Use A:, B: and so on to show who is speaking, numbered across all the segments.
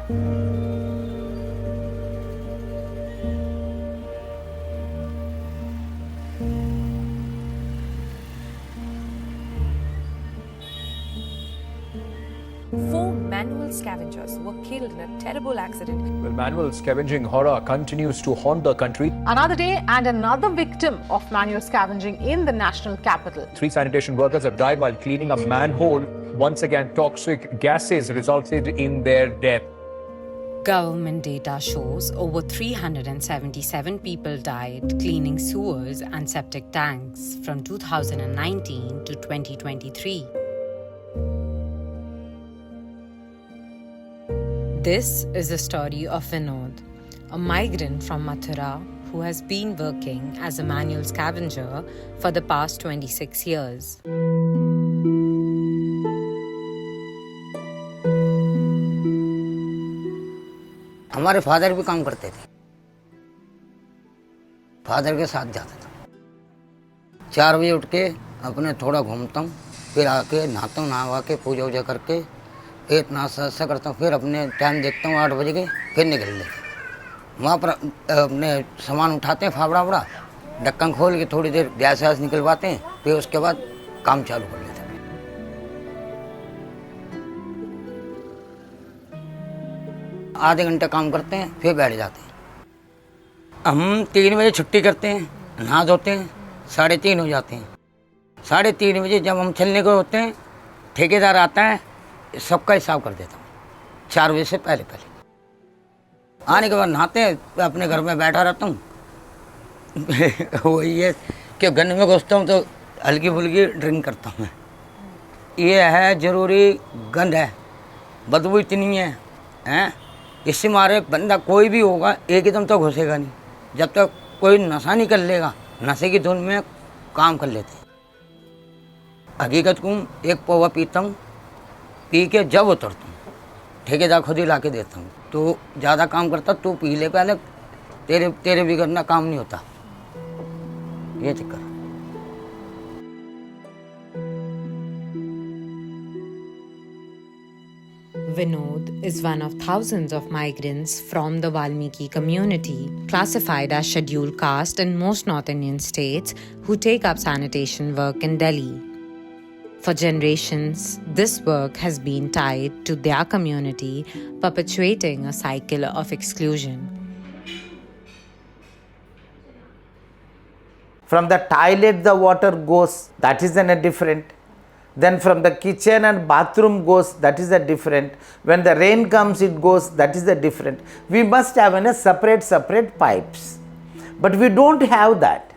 A: Four manual scavengers were killed in a terrible accident.
B: Well, manual scavenging horror continues to haunt the country.
C: Another day and another victim of manual scavenging in the national capital.
B: 3 sanitation workers have died while cleaning a manhole. Once again, toxic gases resulted in their death.
D: Government data shows over 377 people died cleaning sewers and septic tanks from 2019 to 2023. This is the story of Vinod, a migrant from Mathura who has been working as a manual scavenger for the past 26 years.
E: हमारे father भी काम करते थे, father के साथ जाता था। 4 बजे उठ के अपने थोड़ा घूमता हूँ, फिर आके नहाता हूँ, नहा के पूजा वूजा करके फिर नाश्ता करता हूँ, फिर अपने टाइम देखता हूँ 8 बजे के, फिर निकल लेते। वहाँ पर अपने सामान उठाते हैं, फावड़ा वड़ा ढक्कन खोल के थोड़ी देर गैस वैस निकलवाते हैं, फिर उसके बाद काम चालू कर लेते हैं। आधे घंटे काम करते हैं, फिर बैठ जाते हैं। हम 3 बजे छुट्टी करते हैं, नहा धोते हैं, 3:30 हो जाते हैं। 3:30 बजे जब हम चलने को होते हैं, ठेकेदार आता है, सबका हिसाब कर देता हूँ 4 बजे से पहले आने के बाद नहाते हैं, अपने घर में बैठा रहता हूँ। वही है कि गन्ने में घुसता हूँ तो हल्की फुल्की ड्रिंक करता हूँ मैं। ये है ज़रूरी गंध है, बदबू इतनी है इससे मारे बंदा कोई भी होगा एकदम तो घुसेगा नहीं, जब तक कोई नशा नहीं कर लेगा। नशे की धुन में काम कर लेते हैं। हकीकत को 1 पौवा पीता हूँ, पी के जब उतरता हूँ ठेकेदार खुद ही ला के देता हूँ। तो ज़्यादा काम करता तू पी ले पहले, तेरे भी करना काम नहीं होता, ये चक्कर।
D: Vinod is one of thousands of migrants from the Valmiki community, classified as scheduled caste in most North Indian states, who take up sanitation work in Delhi. For generations, this work has been tied to their community, perpetuating a cycle of exclusion.
F: From the toilet the water goes, that is a different. Then from the kitchen and bathroom goes, that is a different. When the rain comes it goes, that is a different. We must have a separate pipes. But we don't have that.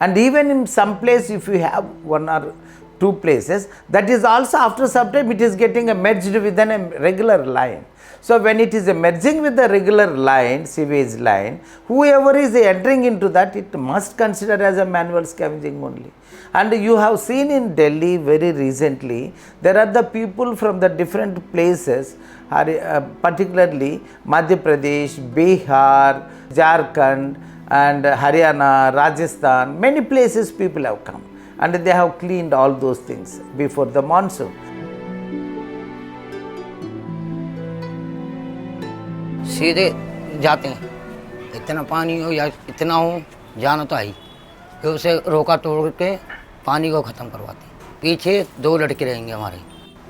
F: And even in some place if you have 1 or 2 places, that is also after some time it is getting merged within a regular line. So when it is merging with the regular line, sewage line, whoever is entering into that, it must consider as a manual scavenging only. And you have seen in Delhi very recently, there are the people from the different places, particularly Madhya Pradesh, Bihar, Jharkhand and Haryana, Rajasthan, many places people have come and they have cleaned all those things before the monsoon.
E: सीधे जाते हैं, इतना पानी हो या इतना हो, जाना तो आई, फिर उसे रोका तोड़ के पानी को ख़त्म करवाते हैं। पीछे 2 लड़के रहेंगे हमारे,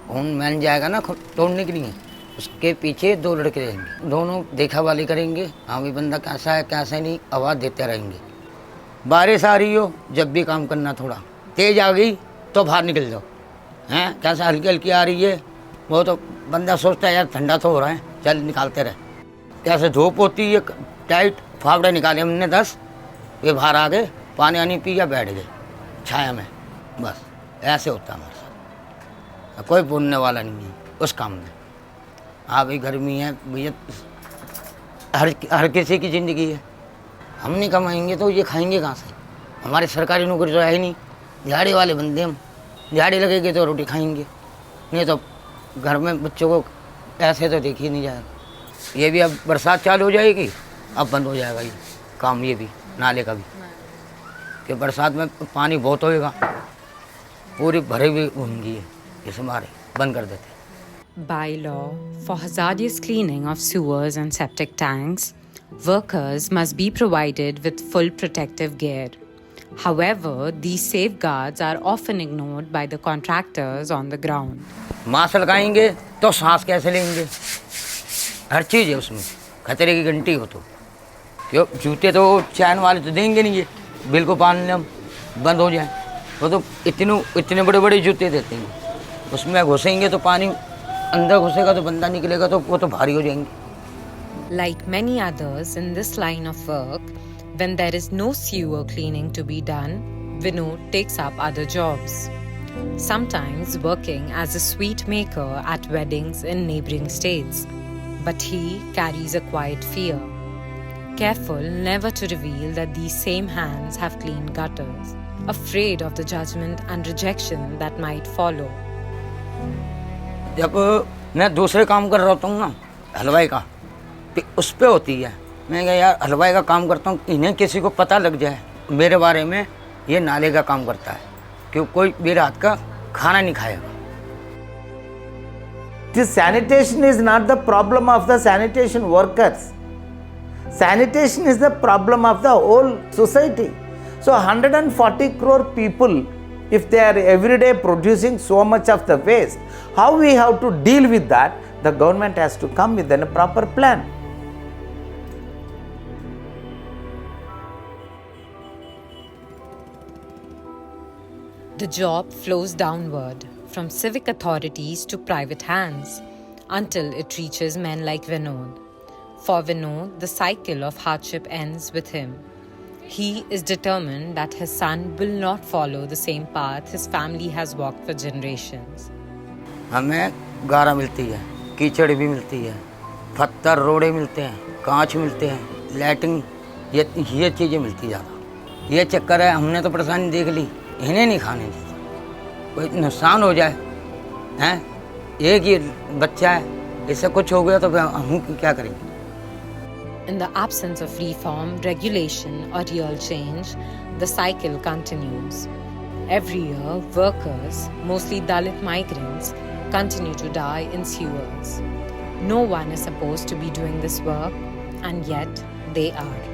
E: खून मैन जाएगा ना तोड़ने के लिए, उसके पीछे 2 लड़के रहेंगे, दोनों देखा वाली करेंगे। हाँ भी बंदा कैसा है कैसा नहीं, आवाज़ देते रहेंगे। बारिश आ रही हो जब भी काम करना, थोड़ा तेज़ आ गई तो बाहर निकल जाओ, हैं कैसा हल्की हल्की आ रही है, वो तो बंदा सोचता है यार ठंडा तो हो रहा है, चल निकालते रहे। कैसे धूप होती है टाइट, फावड़े निकाले हमने 10, वे बाहर आ गए, पानी आनी पिया, बैठ गए छाया में, बस ऐसे होता है हमारे साथ। कोई बोलने वाला नहीं है उस काम में। हाँ भाई गर्मी है भैया, हर किसी की ज़िंदगी है, हम नहीं कमाएंगे तो ये खाएंगे कहाँ से? हमारी सरकारी नौकरी तो है ही नहीं, दिहाड़ी वाले बंदे हम, दिहाड़ी लगेगी तो रोटी खाएंगे, नहीं तो घर में बच्चों को ऐसे तो देख ही नहीं जाएगा। ये भी अब बरसात चालू हो जाएगी, अब बंद हो जाएगा ये काम, ये भी नाले का भी, कि बरसात में पानी बहुत होएगा, पूरी भरे हुई होंगी ये, इस मारे बंद कर देते।
D: By law, for hazardous cleaning of sewers and septic tanks, workers must be provided with full protective gear. However, these safeguards are often ignored by the contractors on the ground.
E: Mask लगाएंगे तो सांस कैसे लेंगे? हर चीज़ है उसमें, खतरे की घंटी हो तो क्यों जूते तो चैन वाले तो देंगे नहीं, ये बिल को पालने हम बंद हो जाए। वो तो इतने बड़े बड़े जूते देते हैं, उसमें घुसेंगे तो पानी अंदर घुसेगा तो बंदा निकलेगा तो वो तो भारी हो जाएंगे।
D: Like many others in this line of work, when there is no sewer cleaning to be done, Vinod takes up other jobs. Sometimes working as a sweet maker at weddings in neighboring states. But he carries a quiet fear, careful never to reveal that these same hands have cleaned gutters, afraid of the judgment and rejection that might follow.
E: जब मैं दूसरे काम कर रहा हूँ ना, हलवाई का, तो उस पे होती है। मैं कहा यार हलवाई का काम करता हूँ, इन्हें किसी को पता लग जाए मेरे बारे में, ये नाले का काम करता है, क्यों कोई मेरे हाथ का खाना नहीं खाएगा।
F: This sanitation is not the problem of the sanitation workers. Sanitation is the problem of the whole society. So 140 crore people, if they are every day producing so much of the waste, how we have to deal with that? The government has to come with a proper plan.
D: The job flows downward from civic authorities to private hands until it reaches men like Vinod. For Vinod, the cycle of hardship ends with him. He is determined that his son will not follow the same path his family has walked for generations.
E: हमें गारा मिलती है, कीचड़ भी मिलती है, पत्थर रोड़े मिलते हैं, कांच मिलते हैं, लैट्रिन, ये चीज़ें मिलती ज़्यादा। ये चक्कर है, हमने तो परेशानी देख ली, इन्हें नहीं खाने देते। कोई नुकसान हो जाए, हैं, एक ही बच्चा है, इससे कुछ हो गया तो हम क्या करेंगे?
D: In the absence of reform, regulation, or real change, the cycle continues. Every year, workers, mostly Dalit migrants, continue to die in sewers. No one is supposed to be doing this work, and yet they are.